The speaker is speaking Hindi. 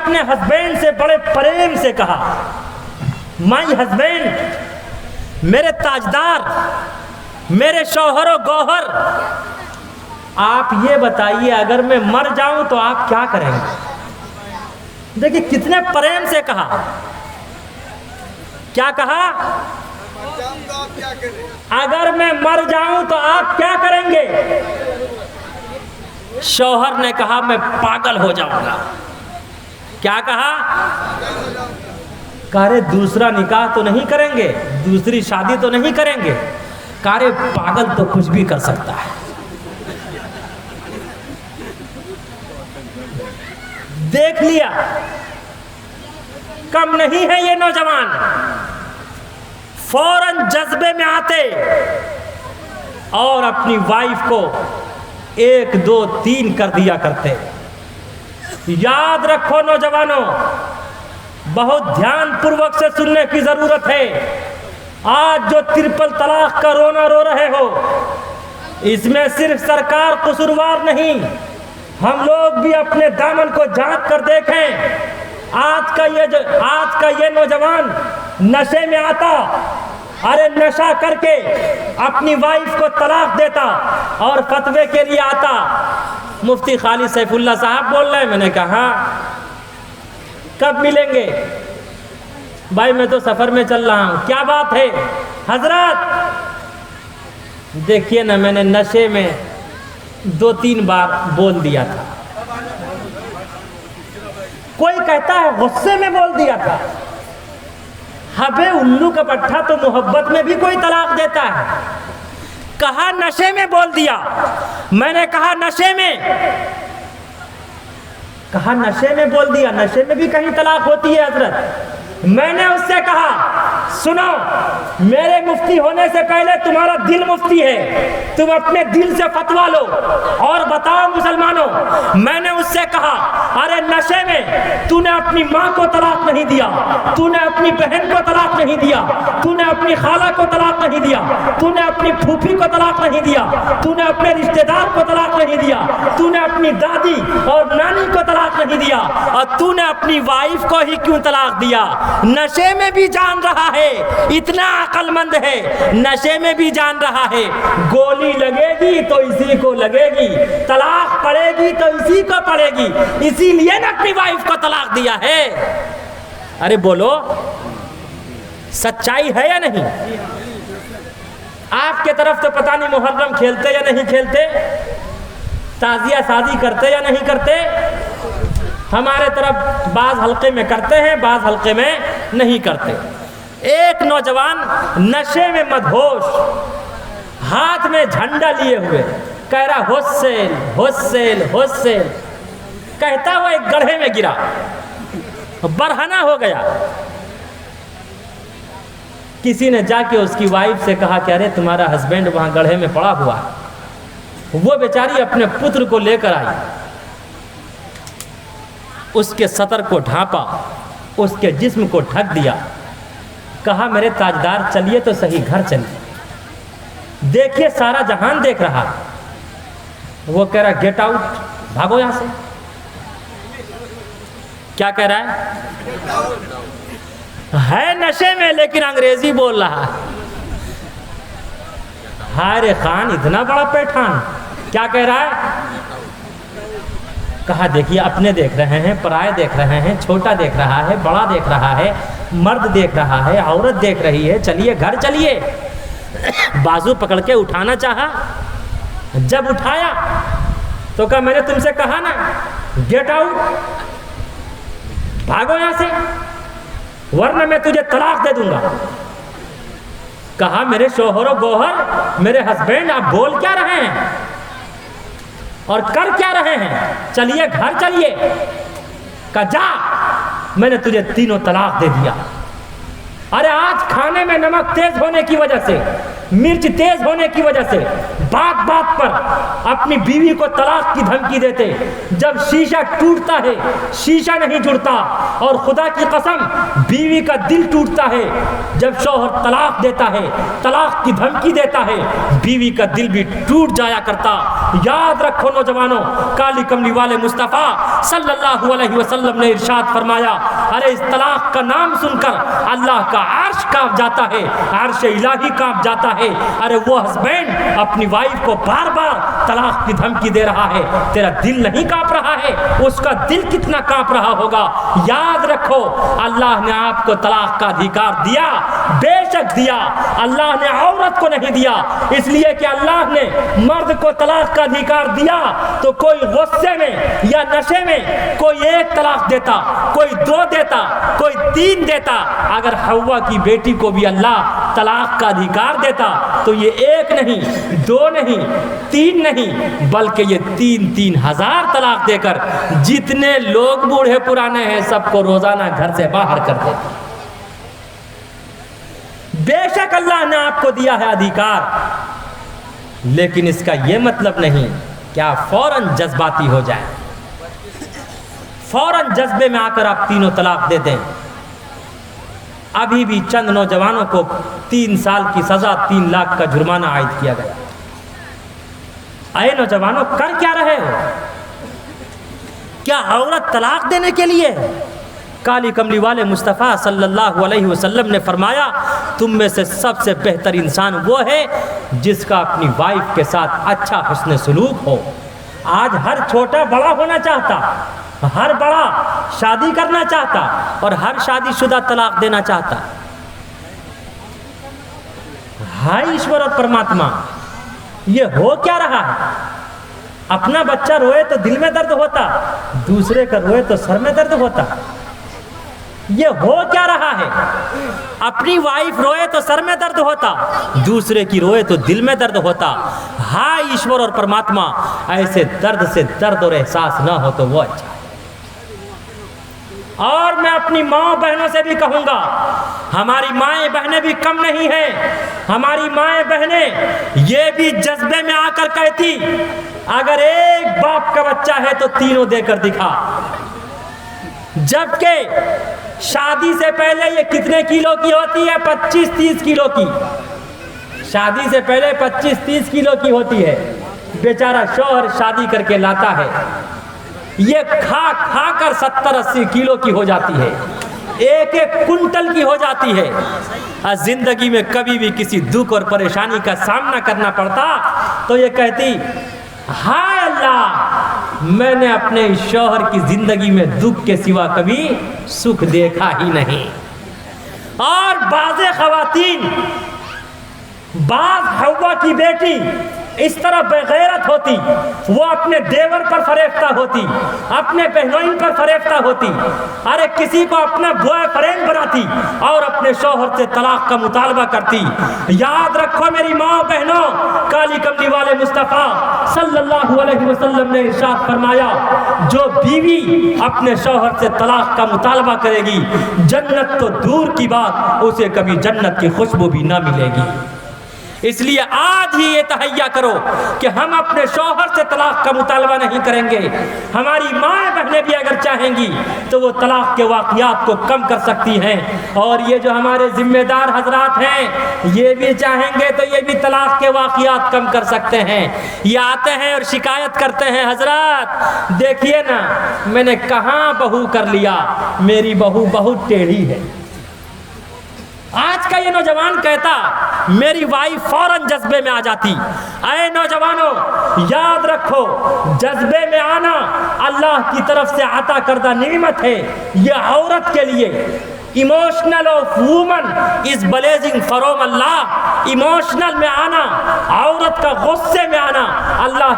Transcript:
अपने हस्बैंड से बड़े प्रेम से कहा, माय हस्बैंड, मेरे ताजदार, मेरे शौहर गौहर, आप ये बताइए अगर मैं मर जाऊं तो आप क्या करेंगे। देखिए कितने प्रेम से कहा। क्या कहा? अगर मैं मर जाऊं तो आप क्या करेंगे? शौहर ने कहा मैं पागल हो जाऊंगा। क्या कहा? कारे दूसरा निकाह तो नहीं करेंगे, दूसरी शादी तो नहीं करेंगे। कारे पागल तो कुछ भी कर सकता है। देख लिया कम नहीं है ये नौजवान, फौरन जज्बे में आते और अपनी वाइफ को 1 2 3 कर दिया करते। याद रखो नौजवानों, बहुत ध्यान पूर्वक से सुनने की जरूरत है। आज जो ट्रिपल तलाक का रोना रो रहे हो, इसमें सिर्फ सरकार कसूरवार नहीं, हम लोग भी अपने दामन को झांक कर देखें। आज का ये नौजवान नशे में आता, अरे नशा करके अपनी वाइफ को तलाक देता और फतवे के लिए आता। मुफ्ती खालिद सैफुल्लाह साहब बोल रहे हैं। मैंने कहा कब मिलेंगे? भाई मैं तो सफर में चल रहा हूँ। क्या बात है हजरत? देखिए ना, मैंने नशे में 2-3 बार बोल दिया था। कोई कहता है गुस्से में बोल दिया था। हबे उल्लू का पट्टा, तो मोहब्बत में भी कोई तलाक देता है। कहा नशे में बोल दिया। मैंने कहा नशे में, कहा नशे में बोल दिया। नशे में भी कहीं तलाक होती है हजरत? मैंने उससे कहा सुनो, मेरे मुफ्ती होने से पहले तुम्हारा दिल मुफ्ती है, तुम अपने दिल से फतवा लो और बताओ मुसलमानों। मैंने उससे कहा अरे नशे में तूने अपनी माँ को तलाक नहीं दिया, तूने अपनी बहन को तलाक नहीं दिया, तूने अपनी खाला को तलाक नहीं दिया, तूने अपनी फूफी को तलाक नहीं दिया, तूने अपने रिश्तेदार को तलाक नहीं दिया, तूने अपनी दादी और नानी को तलाक नहीं दिया, और तूने अपनी वाइफ को ही क्यों तलाक दिया? नशे में भी जान रहा है, इतना अक्लमंद है, नशे में भी जान रहा है गोली लगेगी तो इसी को लगेगी, तलाक पड़ेगी तो इसी को पड़ेगी, इसीलिए ना अपनी वाइफ को तलाक दिया है। अरे बोलो, सच्चाई है या नहीं? आपके तरफ तो पता नहीं मुहर्रम खेलते या नहीं खेलते, ताजिया शादी करते या नहीं करते। हमारे तरफ बाज हल्के में करते हैं, बाज हल्के में नहीं करते। एक नौजवान नशे में मदहोश, हाथ में झंडा लिए हुए कह रहा होस्सेल होस्सेल होस्सेल, कहता हुआ एक गड्ढे में गिरा, बरहना हो गया। किसी ने जाके उसकी वाइफ से कहा कि अरे तुम्हारा हस्बैंड वहां गड्ढे में पड़ा हुआ है। वो बेचारी अपने पुत्र को लेकर आई, उसके सतर को ढांपा, उसके जिस्म को ढक दिया, कहा मेरे ताजदार चलिए तो सही, घर चलिए, देखिए सारा जहान देख रहा। वो कह रहा गेट आउट, भागो यहां से। क्या कह रहा है नशे में, लेकिन अंग्रेजी बोल रहा है। हाय रे खान, इतना बड़ा पैठान। क्या कह रहा है? कहा देखिए अपने देख रहे हैं, पराये देख रहे हैं, छोटा देख रहा है, बड़ा देख रहा है, मर्द देख रहा है, औरत देख रही है, चलिए घर चलिए। बाजू पकड़ के उठाना चाहा, जब उठाया तो कहा मैंने तुमसे कहा ना गेट आउट, भागो यहां से वरना मैं तुझे तलाक दे दूंगा। कहा मेरे शौहरो गौहर, मेरे हस्बैंड, आप बोल क्या रहे हैं और कर क्या रहे हैं? चलिए घर चलिए। कहा जा, मैंने तुझे 3 तलाक दे दिया। अरे आज खाने में नमक तेज होने की वजह से मिर्च तेज होने की वजह से बात बात पर अपनी बीवी को तलाक की धमकी देते। जब शीशा टूटता है, शीशा नहीं जुड़ता। और खुदा की कसम, बीवी का दिल टूटता है जब शौहर तलाक देता है, तलाक की धमकी देता है, बीवी का दिल भी टूट जाया करता। याद रखो नौजवानों, काली कमली वाले मुस्तफ़ा सल्लल्लाहु अलैहि वसल्लम ने इरशाद फरमाया, अरे इस तलाक का नाम सुनकर अल्लाह का अर्श कांप जाता है, अर्श इलाही कांप जाता है। अरे वो हस्बैंड अपनी वाइफ को बार बार तलाक की धमकी दे रहा है, तेरा दिल नहीं कांप रहा है? उसका दिल कितना कांप रहा होगा। याद रखो, अल्लाह ने आपको तलाक का अधिकार दिया, बेशक दिया। अल्लाह ने औरत को नहीं दिया, इसलिए कि अल्लाह ने मर्द को तलाक का अधिकार दिया तो कोई गुस्से में या नशे में कोई एक तलाक देता, कोई दो देता, कोई तीन देता। अगर हव्वा की बेटी को भी अल्लाह तलाक का अधिकार देता तो ये एक नहीं, दो नहीं, तीन नहीं, बल्कि ये 3-3 हजार तलाक देकर जितने लोग बूढ़े पुराने हैं सबको रोजाना घर से बाहर कर देता। बेशक अल्लाह ने आपको दिया है अधिकार, लेकिन इसका यह मतलब नहीं कि आप फौरन जज्बाती हो जाए, फौरन जज्बे में आकर आप तीनों तलाक दे दें। अभी भी चंद नौजवानों को 3 साल की सजा, 3 लाख का जुर्माना आयद किया गया। अरे नौजवानों, कर क्या रहे हो? क्या औरत तलाक देने के लिए? काली कमली वाले मुस्तफ़ा सल्लल्लाहु अलैहि वसल्लम ने फरमाया, तुम में से सबसे बेहतर इंसान वो है जिसका अपनी वाइफ के साथ अच्छा हुस्न सलूक हो। आज हर छोटा बड़ा होना चाहता, हर बड़ा शादी करना चाहता और हर शादीशुदा तलाक देना चाहता। हाय ईश्वर और परमात्मा, ये हो क्या रहा है? अपना बच्चा रोए तो दिल में दर्द होता, दूसरे का रोए तो सर में दर्द होता। ये हो क्या रहा है? अपनी वाइफ रोए तो सर में दर्द होता, दूसरे की रोए तो दिल में दर्द होता। हाय ईश्वर और परमात्मा, ऐसे दर्द से दर्द और एहसास ना हो तो वो अच्छा। और मैं अपनी माँ बहनों से भी कहूँगा, हमारी माएँ बहनें भी कम नहीं हैं। हमारी माएँ बहनें ये भी जज्बे में आकर कहती, अगर एक बाप का बच्चा है तो तीनों देकर दिखा। जबकि शादी से पहले ये कितने किलो की होती है? 25-30 किलो की। शादी से पहले 25-30 किलो की होती है। बेचारा शौहर शादी करके लाता है, ये खा खा कर 70-80 किलो की हो जाती है, 1-1 कुंटल की हो जाती है। जिंदगी में कभी भी किसी दुख और परेशानी का सामना करना पड़ता तो ये कहती, हाय अल्लाह, मैंने अपने शौहर की जिंदगी में दुख के सिवा कभी सुख देखा ही नहीं। और बाज़े ख़वातीन, बाज़ हव्वा की बेटी इस तरह बेगैरत होती, वो अपने देवर पर फरेफ्ता होती, अपने बहनोइन पर फरेफ्ता होती। अरे किसी को अपना बॉयफ्रेंड बनाती और अपने शौहर से तलाक का मुतालबा करती। याद रखो मेरी माँ बहनों, काली कमली वाले मुस्तफ़ा सल्लल्लाहु अलैहि वसल्लम ने इरशाद फरमाया, जो बीवी अपने शौहर से तलाक का मुतालबा करेगी, जन्नत तो दूर की बात, उसे कभी जन्नत की खुशबू भी ना मिलेगी। इसलिए आज ही ये तहैया करो कि हम अपने शौहर से तलाक का मुतालबा नहीं करेंगे। हमारी माएँ बहनें भी अगर चाहेंगी तो वो तलाक के वाक़यात को कम कर सकती हैं। और ये जो हमारे जिम्मेदार हजरात हैं, ये भी चाहेंगे तो ये भी तलाक के वाक़यात कम कर सकते हैं। ये आते हैं और शिकायत करते हैं, हजरात देखिए ना, मैंने कहाँ बहू कर लिया, मेरी बहू बहुत टेढ़ी है। आज का ये नौजवान कहता, मेरी वाइफ फौरन जज्बे में आ जाती। अरे नौजवानों, याद रखो, जज्बे में आना अल्लाह की तरफ से अता करदा नेमत है। ये औरत के लिए emotional of woman is blazing from Allah. Emotional में आना, औरत का गुस्से में आना अल्लाह